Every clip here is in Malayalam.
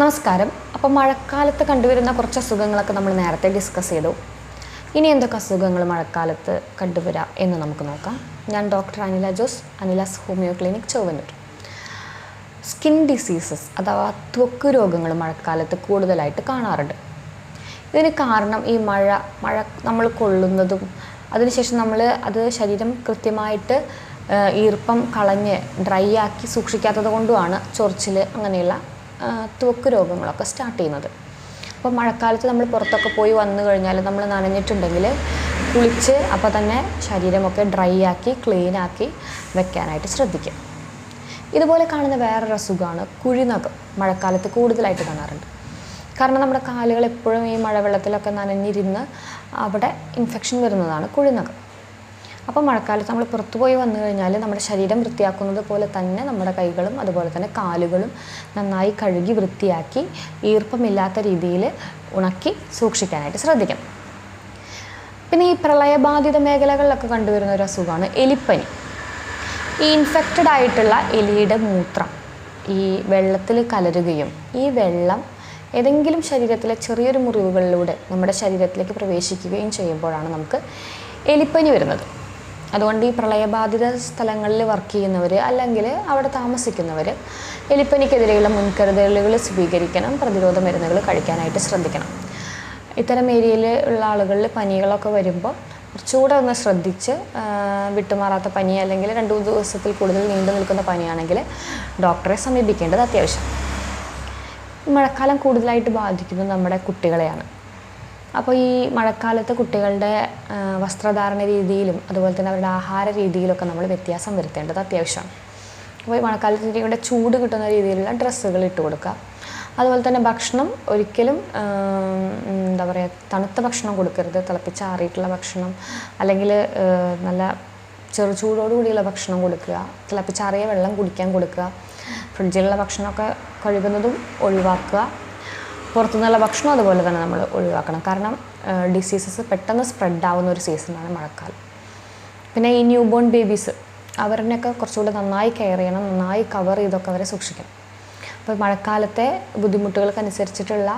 നമസ്കാരം. അപ്പോൾ മഴക്കാലത്ത് കണ്ടുവരുന്ന കുറച്ച് അസുഖങ്ങളൊക്കെ നമ്മൾ നേരത്തെ ഡിസ്കസ് ചെയ്തു. ഇനി എന്തൊക്കെ അസുഖങ്ങൾ മഴക്കാലത്ത് കണ്ടുവരാം എന്ന് നമുക്ക് നോക്കാം. ഞാൻ doctor Anila Jose, Anila's homeo clinic, Chowwannur. Skin diseases അഥവാ ത്വക്ക് രോഗങ്ങൾ മഴക്കാലത്ത് കൂടുതലായിട്ട് കാണാറുണ്ട്. ഇതിന് കാരണം ഈ മഴ നമ്മൾ കൊള്ളുന്നതും അതിനുശേഷം നമ്മൾ അത് ശരീരം കൃത്യമായിട്ട് ഈർപ്പം കളഞ്ഞ് ഡ്രൈ ആക്കി സൂക്ഷിക്കാത്തത് കൊണ്ടുമാണ് ചൊറിച്ചിൽ അങ്ങനെയുള്ള ത്വക്ക് രോഗങ്ങളൊക്കെ സ്റ്റാർട്ട് ചെയ്യുന്നത്. അപ്പോൾ മഴക്കാലത്ത് നമ്മൾ പുറത്തൊക്കെ പോയി വന്നു കഴിഞ്ഞാൽ നമ്മൾ നനഞ്ഞിട്ടുണ്ടെങ്കിൽ കുളിച്ച് അപ്പോൾ തന്നെ ശരീരമൊക്കെ ഡ്രൈ ആക്കി ക്ലീനാക്കി വെക്കാനായിട്ട് ശ്രദ്ധിക്കുക. ഇതുപോലെ കാണുന്ന വേറൊരു അസുഖമാണ് കുഴിനഖം. മഴക്കാലത്ത് കൂടുതലായിട്ട് കാണാറുണ്ട്. കാരണം നമ്മുടെ കാലുകൾ എപ്പോഴും ഈ മഴവെള്ളത്തിലൊക്കെ നനഞ്ഞിരുന്ന് അവിടെ ഇൻഫെക്ഷൻ വരുന്നതാണ് കുഴിനഖം. അപ്പോൾ മഴക്കാലത്ത് നമ്മൾ പുറത്തു പോയി വന്നു കഴിഞ്ഞാൽ നമ്മുടെ ശരീരം വൃത്തിയാക്കുന്നത് പോലെ തന്നെ നമ്മുടെ കൈകളും അതുപോലെ തന്നെ കാലുകളും നന്നായി കഴുകി വൃത്തിയാക്കി ഈർപ്പമില്ലാത്ത രീതിയിൽ ഉണക്കി സൂക്ഷിക്കാനായിട്ട് ശ്രദ്ധിക്കണം. പിന്നെ ഈ പ്രളയബാധിത മേഖലകളിലൊക്കെ കണ്ടുവരുന്ന ഒരു അസുഖമാണ് എലിപ്പനി. ഈ ഇൻഫെക്റ്റഡ് ആയിട്ടുള്ള എലിയുടെ മൂത്രം ഈ വെള്ളത്തിൽ കലരുകയും ഈ വെള്ളം ഏതെങ്കിലും ശരീരത്തിലെ ചെറിയൊരു മുറിവുകളിലൂടെ നമ്മുടെ ശരീരത്തിലേക്ക് പ്രവേശിക്കുകയും ചെയ്യുമ്പോഴാണ് നമുക്ക് എലിപ്പനി വരുന്നത്. അതുകൊണ്ട് ഈ പ്രളയബാധിത സ്ഥലങ്ങളിൽ വർക്ക് ചെയ്യുന്നവർ അല്ലെങ്കിൽ അവിടെ താമസിക്കുന്നവർ എലിപ്പനിക്കെതിരെയുള്ള മുൻകരുതലുകൾ സ്വീകരിക്കണം. പ്രതിരോധ മരുന്നുകൾ കഴിക്കാനായിട്ട് ശ്രദ്ധിക്കണം. ഇത്തരം ഏരിയയിൽ ഉള്ള ആളുകളിൽ പനികളൊക്കെ വരുമ്പോൾ കുറച്ചുകൂടെ ഒന്ന് ശ്രദ്ധിച്ച്, വിട്ടുമാറാത്ത പനി അല്ലെങ്കിൽ 2 ദിവസത്തിൽ കൂടുതൽ നീണ്ടു നിൽക്കുന്ന പനിയാണെങ്കിൽ ഡോക്ടറെ സമീപിക്കേണ്ടത് അത്യാവശ്യം. മഴക്കാലം കൂടുതലായിട്ട് ബാധിക്കുന്നത് നമ്മുടെ കുട്ടികളെയാണ്. അപ്പോൾ ഈ മഴക്കാലത്ത് കുട്ടികളുടെ വസ്ത്രധാരണ രീതിയിലും അതുപോലെ തന്നെ അവരുടെ ആഹാര രീതിയിലൊക്കെ നമ്മൾ വ്യത്യാസം വരുത്തേണ്ടത് അത്യാവശ്യമാണ്. അപ്പോൾ ഈ മഴക്കാലത്ത് കുട്ടികളുടെ ചൂട് കിട്ടുന്ന രീതിയിലുള്ള ഡ്രസ്സുകൾ ഇട്ട് കൊടുക്കുക. അതുപോലെ തന്നെ ഭക്ഷണം ഒരിക്കലും എന്താ പറയുക, തണുത്ത ഭക്ഷണം കൊടുക്കരുത്. തിളപ്പിച്ചാറിയിട്ടുള്ള ഭക്ഷണം അല്ലെങ്കിൽ നല്ല ചെറുചൂടോടുകൂടിയുള്ള ഭക്ഷണം കൊടുക്കുക. തിളപ്പിച്ചാറിയ വെള്ളം കുടിക്കാൻ കൊടുക്കുക. ഫ്രിഡ്ജിലുള്ള ഭക്ഷണമൊക്കെ കഴിയുന്നതും ഒഴിവാക്കുക. പുറത്തുനിന്നുള്ള ഭക്ഷണം അതുപോലെ തന്നെ നമ്മൾ ഒഴിവാക്കണം. കാരണം ഡിസീസസ് പെട്ടെന്ന് സ്പ്രെഡാവുന്ന ഒരു സീസണാണ് മഴക്കാലം. പിന്നെ ഈ ന്യൂ ബോൺ ബേബീസ്, അവരിനൊക്കെ കുറച്ചുകൂടി നന്നായി കെയർ ചെയ്യണം, നന്നായി കവർ ചെയ്തൊക്കെ അവരെ സൂക്ഷിക്കണം. അപ്പോൾ മഴക്കാലത്തെ ബുദ്ധിമുട്ടുകൾക്കനുസരിച്ചിട്ടുള്ള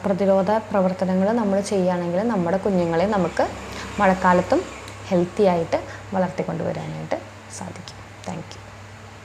പ്രതിരോധ പ്രവർത്തനങ്ങൾ നമ്മൾ ചെയ്യുകയാണെങ്കിൽ നമ്മുടെ കുഞ്ഞുങ്ങളെ നമുക്ക് മഴക്കാലത്തും ഹെൽത്തി ആയിട്ട് വളർത്തിക്കൊണ്ടുവരാനായിട്ട് സാധിക്കും. Thank you.